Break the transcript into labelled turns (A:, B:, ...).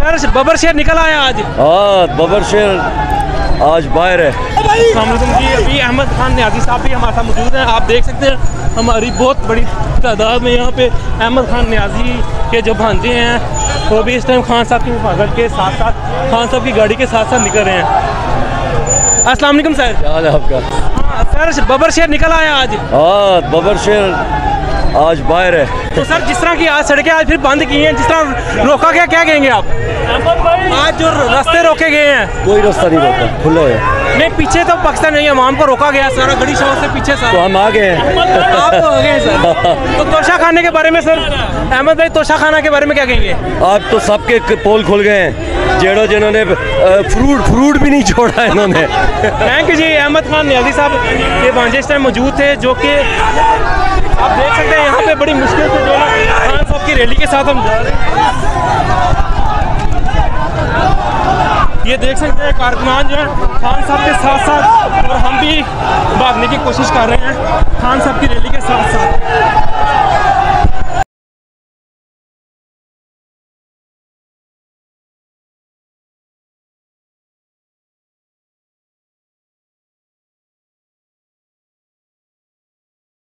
A: Sir बबर शेर निकल आया आज।
B: हाँ, बबर शेर आज बाहर है।
A: जी, अभी अहमद खान न्याजी साहब भी हमारे साथ मौजूद हैं। आप देख सकते हैं हमारी बहुत बड़ी तादाद में यहाँ पे अहमद खान न्याजी के जो भांजे हैं वो भी इस टाइम खान साहब की हिफाजत के साथ साथ खान साहब की गाड़ी के साथ साथ निकल रहे हैं। अस्सलाम वालेकुम सर।
B: क्या हाल है आपका?
A: हाँ सर बबर शेर निकल आया आज।
B: हाँ, बबर शेर आज बाहर है।
A: तो सर जिस तरह की आज सड़कें आज फिर बंद की हैं, जिस तरह रोका गया, क्या कहेंगे आप? आज जो रास्ते रोके गए हैं,
B: कोई रास्ता नहीं रोका, खुला है।
A: नहीं पीछे तो पाकिस्तान अवाम को रोका गया सारा गड़ी शोर से पीछे
B: तो हम आ गए हैं।
A: आप तो आ गए हैं सर। तो तोशा खाने के बारे में सर अहमद भाई, तोशा खाना के बारे में क्या कहेंगे?
B: आज तो सबके पोल खुल गए हैं, जेड़ो जिन्होंने फ्रूट भी नहीं छोड़ा है इन्होंने।
A: थैंक यू जी। अहमद खान न्याजी साहब के भांजे इस टाइम मौजूद थे, जो कि आप देख सकते हैं यहाँ पे बड़ी मुश्किल से जो है खान साहब की रैली के साथ हम जा रहे हैं। ये देख सकते हैं कारकुनान जो है खान साहब के साथ साथ, और हम भी भागने की कोशिश कर रहे हैं खान साहब की रैली के साथ साथ।